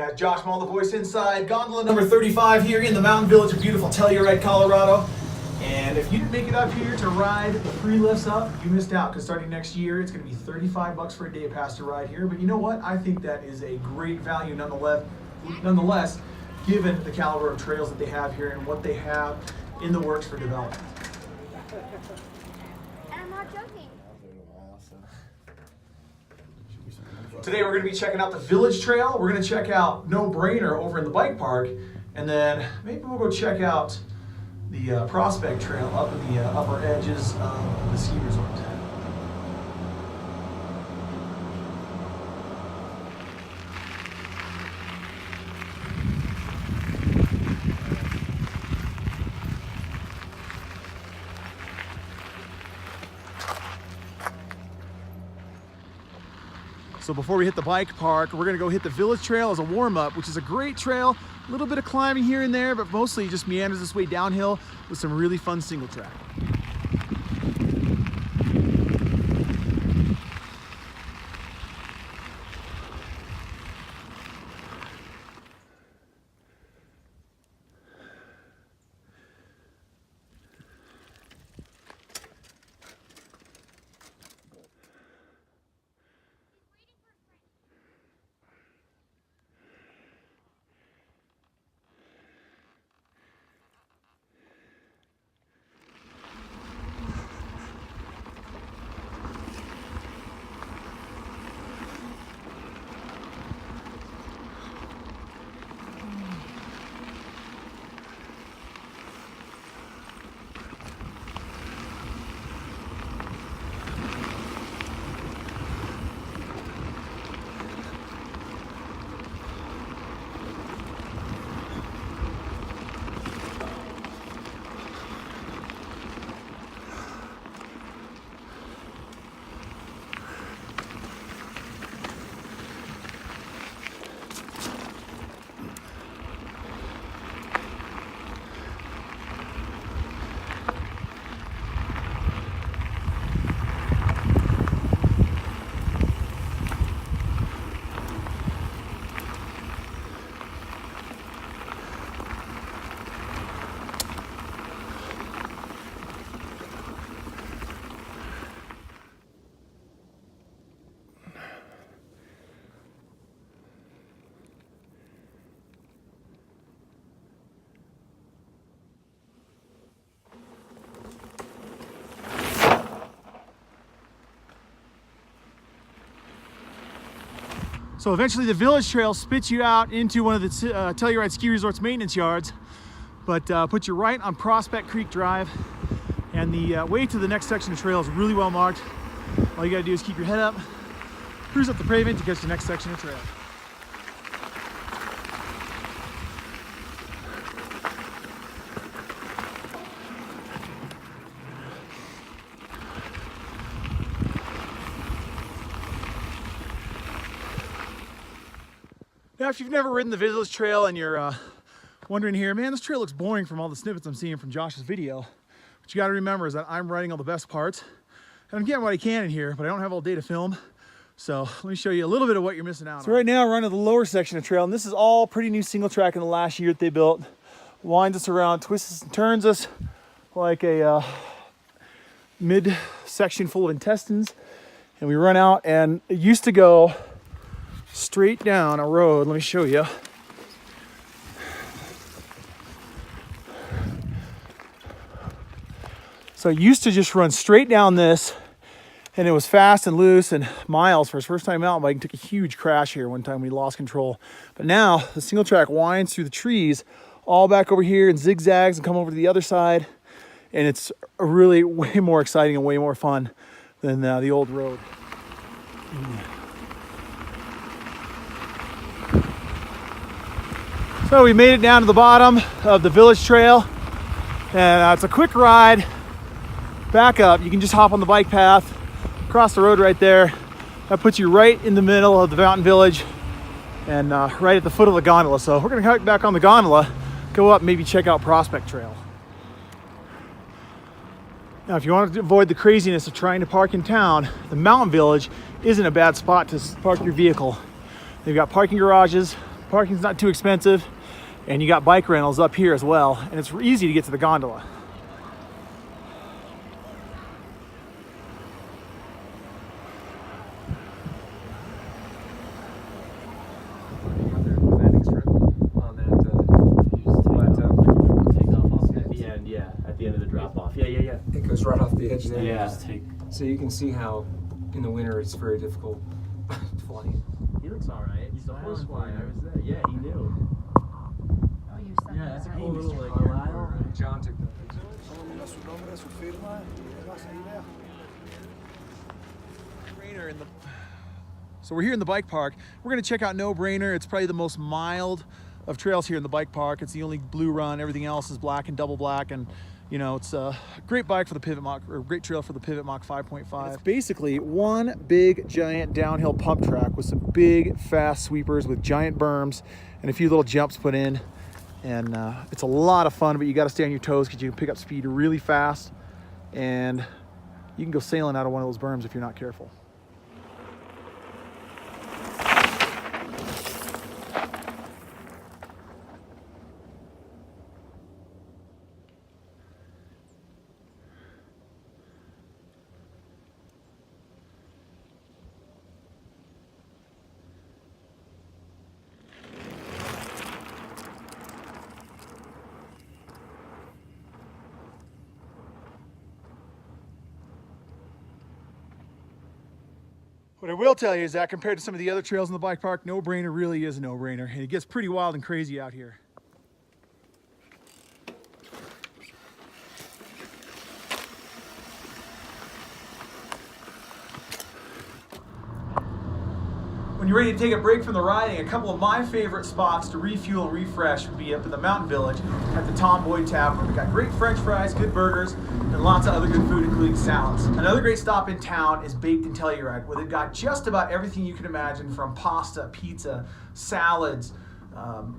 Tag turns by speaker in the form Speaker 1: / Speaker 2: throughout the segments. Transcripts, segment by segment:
Speaker 1: guys, Josh Maule, the voice inside gondola number 35 here in the mountain village of beautiful Telluride, Colorado. And if you didn't make it up here to ride the free lifts up, you missed out, because starting next year, it's going to be 35 bucks for a day pass to ride here. But you know what? I think that is a great value nonetheless, given the caliber of trails that they have here and what they have in the works for development.
Speaker 2: And I'm not joking.
Speaker 1: Today we're going to be checking out the Village Trail. We're going to check out No Brainer over in the bike park, and then maybe we'll go check out the Prospect Trail up in the upper edges of the ski resort. So before we hit the bike park, we're gonna go hit the Village Trail as a warm-up, which is a great trail. A little bit of climbing here and there, but mostly just meanders this way downhill with some really fun single track. So eventually the Village Trail spits you out into one of the Telluride Ski Resort's maintenance yards, but puts you right on Prospect Creek Drive. And the way to the next section of trail is really well marked. All you gotta do is keep your head up, cruise up the pavement to get to the next section of trail. Now, if you've never ridden the Village Trail and you're wondering here, man, this trail looks boring from all the snippets I'm seeing from Josh's video. What you gotta remember is that I'm riding all the best parts, and I'm getting what I can in here, but I don't have all day to film. So let me show you a little bit of what you're missing out on. So right now we're on the lower section of trail, and this is all pretty new single track in the last year that they built. Winds us around, twists us and turns us like a mid section full of intestines. And we run out, and it used to go straight down a road. Let me show you. So I used to just run straight down this, and it was fast and loose, and Miles, for his first time mountain biking, took a huge crash here one time. We lost control. But now the single track winds through the trees all back over here and zigzags and come over to the other side, and it's really way more exciting and way more fun than the old road. So we made it down to the bottom of the Village Trail, and it's a quick ride back up. You can just hop on the bike path, cross the road right there. That puts you right in the middle of the mountain village and right at the foot of the gondola. So we're gonna hike back on the gondola, go up, maybe check out Prospect Trail. Now, if you want to avoid the craziness of trying to park in town, the mountain village isn't a bad spot to park your vehicle. They've got parking garages, parking's not too expensive, and you got bike rentals up here as well, and it's easy to get to the gondola.
Speaker 2: At the end of the drop off. Yeah.
Speaker 3: It goes right off the edge there.
Speaker 2: Yeah.
Speaker 3: So you can see how in the winter it's very difficult flying.
Speaker 2: He looks alright. He's the horse fly. I was there. Yeah, he knew.
Speaker 4: Oh, you said
Speaker 2: Yeah, that's a
Speaker 4: that.
Speaker 2: cool little like Carlisle.
Speaker 3: John took that.
Speaker 1: So we're here in the bike park. We're gonna check out No Brainer. It's probably the most mild of trails here in the bike park. It's the only blue run. Everything else is black and double black, and you know, it's a great bike for the Pivot Mach, or great trail for the Pivot Mach 5.5. It's basically one big giant downhill pump track with some big fast sweepers with giant berms and a few little jumps put in. And it's a lot of fun, but you gotta stay on your toes because you can pick up speed really fast, and you can go sailing out of one of those berms if you're not careful. What I will tell you is that compared to some of the other trails in the bike park, No Brainer really is a no-brainer, and it gets pretty wild and crazy out here. When you're ready to take a break from the riding, a couple of my favorite spots to refuel and refresh would be up in the Mountain Village at the Tom Boyd Tavern. We've got great French fries, good burgers, and lots of other good food, including salads. Another great stop in town is Baked in Telluride, where they've got just about everything you can imagine, from pasta, pizza, salads,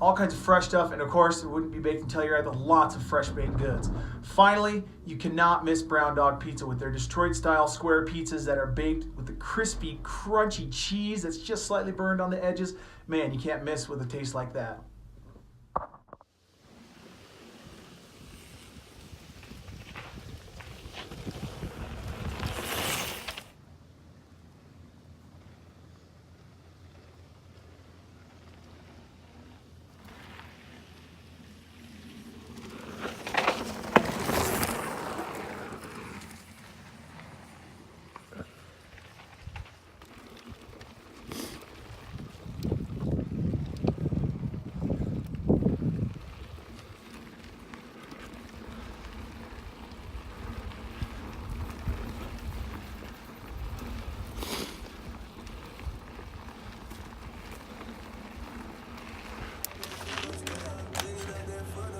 Speaker 1: all kinds of fresh stuff, and of course it wouldn't be baked in Telluride with lots of fresh baked goods. Finally, you cannot miss Brown Dog Pizza with their Detroit style square pizzas that are baked with the crispy, crunchy cheese that's just slightly burned on the edges. Man, you can't miss with a taste like that.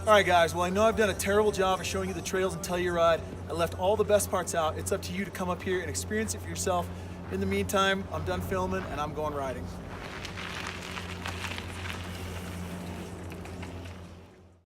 Speaker 1: All right, guys, well, I know I've done a terrible job of showing you the trails in Telluride. I left all the best parts out. It's up to you to come up here and experience it for yourself. In the meantime, I'm done filming and I'm going riding.